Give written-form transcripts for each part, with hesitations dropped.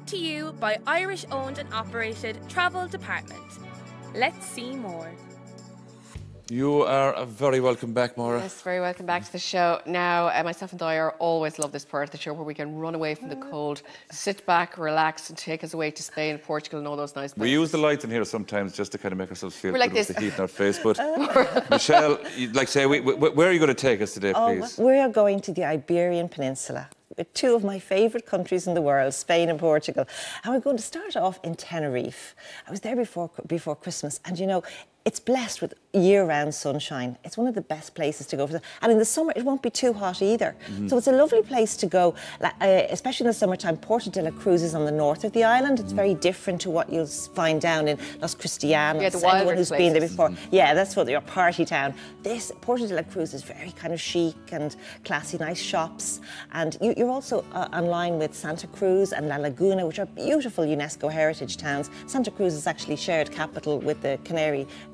brought to you by Irish-owned and operated Travel Department. Let's see more. You are very welcome back, Maura. Yes, very welcome back to the show. Now, myself and Dyer always love this part of the show where we can run away from the cold, sit back, relax, and take us away to Spain and Portugal and all those nice places. We use the lights in here sometimes just to kind of make ourselves feel We're like good with this. the heat in our face. But Michelle, like say, where are you going to take us today, please? We are going to the Iberian Peninsula, with two of my favourite countries in the world, Spain and Portugal. And we're going to start off in Tenerife. I was there before Christmas, and you know, it's blessed with year-round sunshine. It's one of the best places to go for. And in the summer, it won't be too hot either. So it's a lovely place to go, especially in the summertime. Porto de la Cruz is on the north of the island. It's very different to what you'll find down in Los Cristianos. Yeah, the wilder anyone who's places. been there before. Yeah, that's what your party town. This Porto de la Cruz is very kind of chic and classy, nice shops. And you're also online with Santa Cruz and La Laguna, which are beautiful UNESCO heritage towns. Santa Cruz is actually shared capital with the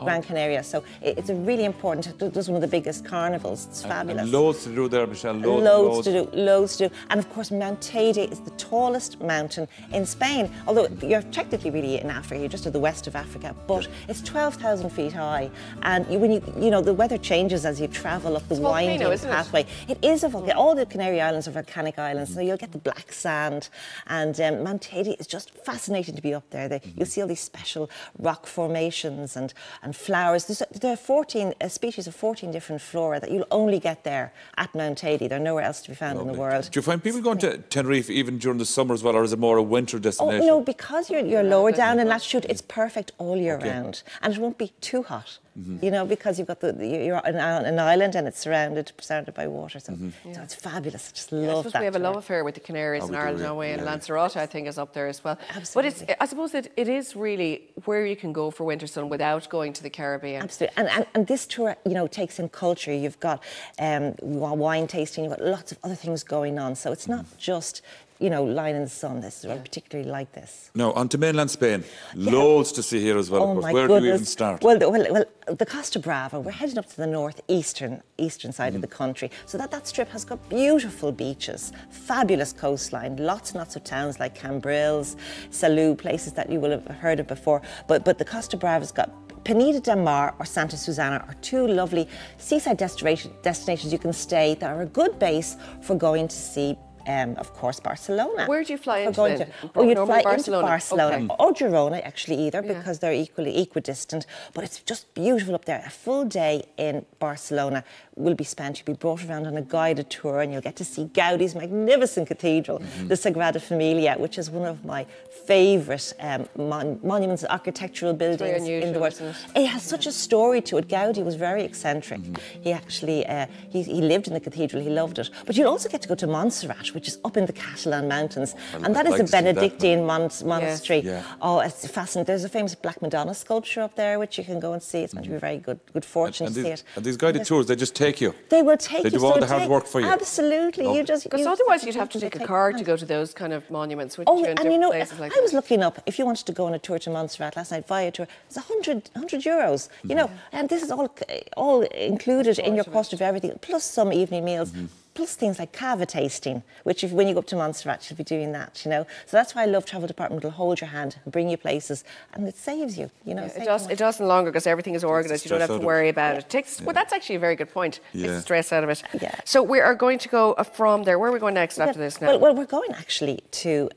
Gran Canaria, so it's a really important, it does one of the biggest carnivals. It's fabulous. And loads to do there, Michelle. Loads to do. And of course, Mount Teide is the tallest mountain in Spain, although you're technically really in Africa, you're just to the west of Africa, but it's 12,000 feet high. And when you know, the weather changes as you travel up the winding pathway. It is a volcano. All the Canary Islands are volcanic islands, so you'll get the black sand. And Mount Teide is just fascinating to be up there. You'll see all these special rock formations and flowers. There are 14 species of 14 different flora that you'll only get there at Mount Teide. They're nowhere else to be found in the world. Do you find people going to Tenerife even during the summer as well, or is it more a winter destination? Oh, no, because you're lower down in latitude, it's perfect all year round. And it won't be too hot. You know, because you've got you're on an island and it's surrounded by water, so it's fabulous. I just love that. We have a love affair with the Canaries in Ireland, don't we? And Lanzarote, I think, is up there as well. Absolutely. But I suppose that it is really where you can go for winter sun without going to the Caribbean. Absolutely, and this tour, you know, takes in culture. You've got wine tasting. You've got lots of other things going on. So it's not just, you know, lying in the sun. This is particularly like this. Now, on to mainland Spain. Loads to see here as well, of course. Where do we even start? Well, the Costa Brava, we're heading up to the northeastern side of the country. So that strip has got beautiful beaches, fabulous coastline, lots and lots of towns like Cambrils, Salou, places that you will have heard of before. But the Costa Brava's got Peneda del Mar or Santa Susana are two lovely seaside destinations you can stay that are a good base for going to see of course, Barcelona. Where do you fly into? You'd fly into Barcelona or Girona, actually, either, Yeah. because they're equidistant. But it's just beautiful up there. A full day in Barcelona will be spent. You'll be brought around on a guided tour, and you'll get to see Gaudi's magnificent cathedral, the Sagrada Familia, which is one of my favourite monuments, architectural buildings in the world. It has such a story to it. Gaudi was very eccentric. He actually he lived in the cathedral. He loved it. But you'll also get to go to Montserrat, which is up in the Catalan mountains, and that is a Benedictine monastery. Yeah. Oh, it's fascinating. There's a famous Black Madonna sculpture up there, which you can go and see. It's going to be very good fortune to see it. And these guided tours, they just take you. They will take you. They do all the hard work for you. Absolutely. Because otherwise you'd have to take a car to go to those kind of monuments, wouldn't you? And you know, I was looking up, if you wanted to go on a tour to Montserrat last night via tour, it's 100 euros, you know, and this is all included in your cost of everything, plus some evening meals. Plus things like cava tasting, which when you go up to Montserrat, you'll be doing that, you know. So that's why I love Travel Department. It'll hold your hand and bring you places, and it saves you, you know. It doesn't longer because everything is organised. You don't have to worry about it. Well, that's actually a very good point. Takes the stress out of it. Yeah. So we are going to go from there. Where are we going next after this now? Well, we're going actually to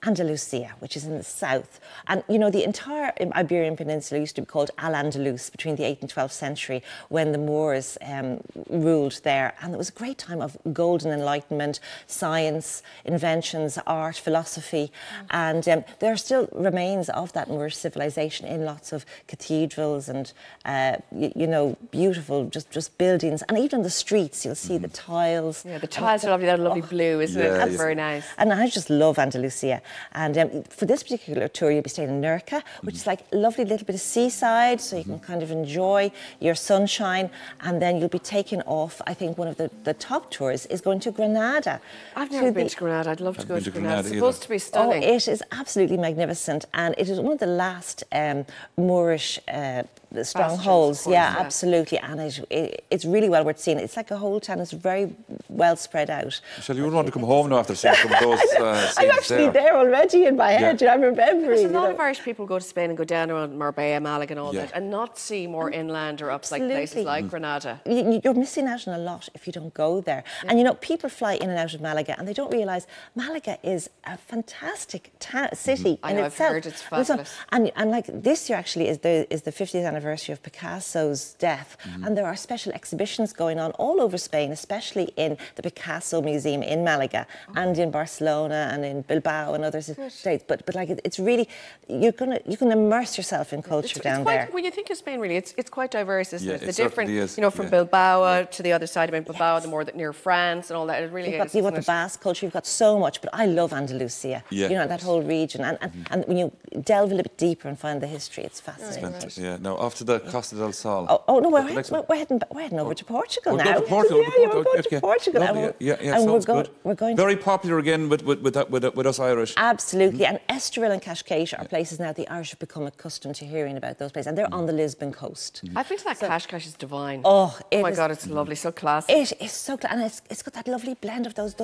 Andalusia, which is in the south. And, you know, the entire Iberian Peninsula used to be called Al-Andalus between the 8th and 12th century when the Moors ruled there. And it was a great time of golden enlightenment, science, inventions, art, philosophy. And there are still remains of that Moorish civilization in lots of cathedrals and, you know, beautiful just buildings. And even the streets, you'll see the tiles. Yeah, the tiles are lovely. They're lovely blue, isn't it? That's very nice. And I just love Andalusia. And for this particular tour, you'll be staying in Nerja, which is like a lovely little bit of seaside, so you can kind of enjoy your sunshine. And then you'll be taking off, I think one of the top tours is going to Granada. I've never been to Granada. I'd love to go to Granada. It's supposed to be stunning. Oh, it is absolutely magnificent. And it is one of the last Moorish the strongholds. Yeah, absolutely. And it's really well worth seeing. It's like a whole town. It's very well spread out. Michelle, you wouldn't want to come home now after seeing some of those scenes. I'm actually there already in my head. I'm remembering. There's a lot of Irish people go to Spain and go down around Marbella, Malaga and all that, and not see more inland or ups like places like Granada. You're missing out on a lot if you don't go there. And you know, people fly in and out of Malaga and they don't realise Malaga is a fantastic city in I've itself. heard it's fabulous. And like this year actually is the 50th anniversary of Picasso's death, and there are special exhibitions going on all over Spain, especially in the Picasso Museum in Malaga and in Barcelona and in Bilbao and other states. But like it's really you can immerse yourself in culture down there. When you think of Spain, really, it's quite diverse, isn't it? It The different, is. you know, from Bilbao to the other side of Bilbao, the more near France and all that. It really is. You've got the Basque culture. You've got so much. But I love Andalusia. You know, that whole region. And when you delve a little bit deeper and find the history, it's fascinating. Yeah. Now off to the Costa del Sol. Oh no, we're heading over to Portugal now. Go to Portugal. Yeah, we're going to Portugal. And we're going very popular again with us Irish. Absolutely. And Estoril and Cascais are places now the Irish have become accustomed to hearing about those places, and they're on the Lisbon coast. I've been to that Cascais, is divine. Oh my God, it's lovely, so classy. It is so, and it's got that lovely blend of those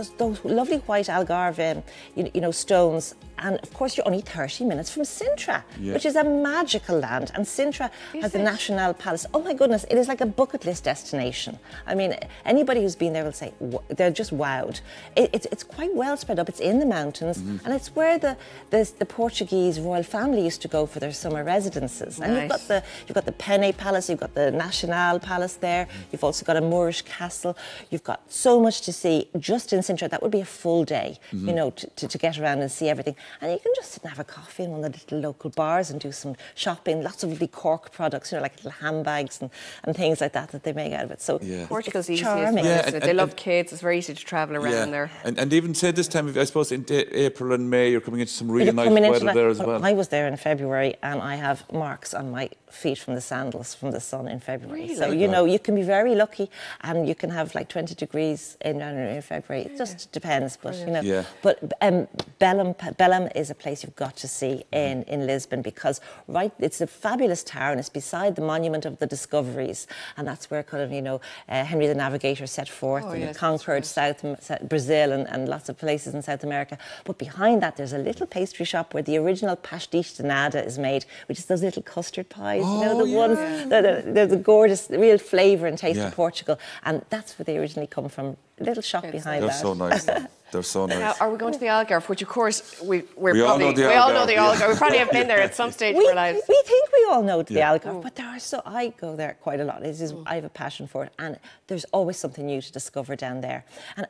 lovely white Algarve, you know, stones. And of course, you're only 30 minutes from Sintra, which is a magical land. And Sintra has the National Palace. Oh my goodness, it is like a bucket list destination. I mean, anybody who's been there will say they're just wowed. It's quite well spread up. It's in the mountains, and it's where the Portuguese royal family used to go for their summer residences. And you've got the Pene Palace, you've got the National Palace there. You've also got a Moorish castle. You've got so much to see just in Sintra. That would be a full day, you know, to get around and see everything. And you can just sit and have a coffee in one of the little local bars and do some shopping. Lots of lovely cork products, you know, like little handbags and things like that they make out of it. So Portugal's easy, charming. isn't it? They love kids. It's very easy to travel around there. And even say this time, I suppose in April and May, you're coming into some really nice weather there as well. I was there in February and I have marks on my feet from the sandals from the sun in February. Really? So, you know, you can be very lucky and you can have like 20 degrees in January and February. It just depends, but, you know. But Belém is a place you've got to see in Lisbon because, it's a fabulous town. It's beside the Monument of the Discoveries, and that's where kind of, you know, Henry the Navigator set forth and conquered South Brazil and lots of places in South America. But behind that, there's a little pastry shop where the original pastiche de nata is made, which is those little custard pies, you know, the ones, the gorgeous, real flavour and taste of Portugal. And that's where they originally come from. A little shop behind that. They're so nice. They're so nice. Now, are we going to the Algarve, which of course we all know the Algarve. We probably have been there at some stage of our lives. We think we all know the Algarve, but I go there quite a lot. I have a passion for it, and there's always something new to discover down there.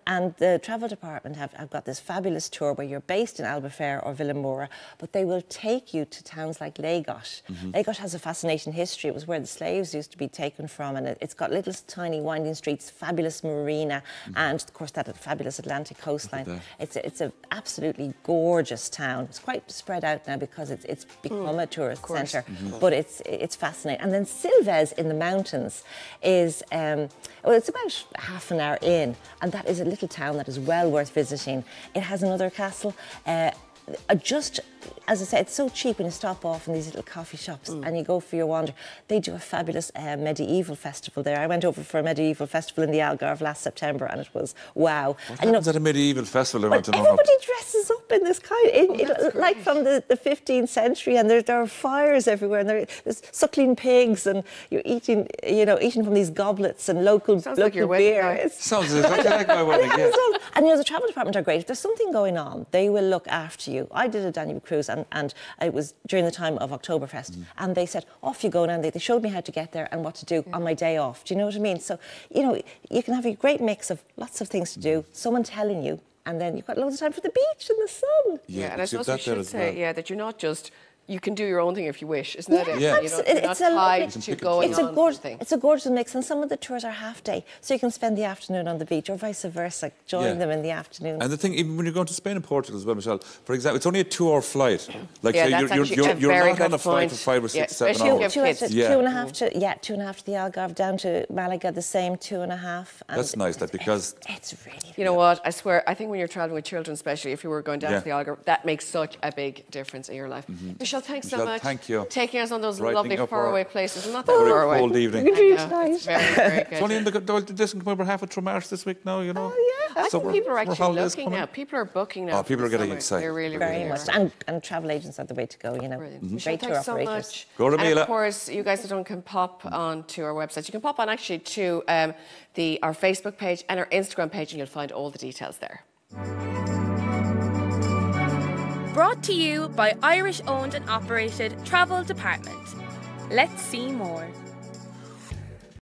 And the travel department have got this fabulous tour where you're based in Albufeira or Vilamora, but they will take you to towns like Lagos. Lagos has a fascinating history. It was where the slaves used to be taken from, and it's got little tiny winding streets, fabulous marina, and of course that fabulous Atlantic coastline. It's an absolutely gorgeous town. It's quite spread out now because it's become a tourist centre, but it's fascinating. And then Silves in the mountains is it's about half an hour in, and that is a little town that is well worth visiting. It has another castle. Just as I say, it's so cheap when you stop off in these little coffee shops and you go for your wander. They do a fabulous medieval festival there. I went over for a medieval festival in the Algarve last September and it was wow. What happens at a medieval festival? Everybody dresses up in this kind, like from the 15th century, and there are fires everywhere, and there's suckling pigs, and you're eating from these goblets and local like beer. Sounds exactly like my wedding, yeah. And you know, the travel department are great. If there's something going on, they will look after you. I did a Danube cruise, and it was during the time of Oktoberfest, and they said, off you go now. They showed me how to get there and what to do on my day off. Do you know what I mean? So, you know, you can have a great mix of lots of things to do, someone telling you, and then you've got loads of time for the beach and the sun. Yeah, and I suppose we should say, that you're not just... You can do your own thing if you wish, isn't that it? Yeah. You're not tied to going on something. It's a gorgeous mix, and some of the tours are half day, so you can spend the afternoon on the beach, or vice versa, join them in the afternoon. And the thing, even when you're going to Spain and Portugal as well, Michelle, for example, it's only a 2-hour flight. Like, yeah, so you're not on a flight for 5 or 6, 7 hours. 2.5 to the Algarve, down to Malaga, the same 2.5. That's nice, because... It's really... You know what, I swear, I think when you're travelling with children, especially if you were going down to the Algarve, that makes such a big difference in your life. Michelle, Michelle, thanks so Michelle, much. thank you. Taking us on those Brightening lovely up our faraway places. Well, not that very far away. cold evening. Good read It's tonight. very, very good. It's only in the distant come over half a March this week now, you know. Oh, yeah. I think people are actually holidays looking coming. now. People are booking now. Oh, people for are getting summer. excited. They really, Very really much. are. And travel agents are the way to go, you know. Brilliant. Mm-hmm. Michelle, Great tour thanks so operators. much. Go to And Mila. of course, you guys that don't can pop onto our website. You can pop on actually to our Facebook page and our Instagram page, and you'll find all the details there. Brought to you by Irish owned and operated Travel Department. Let's see more.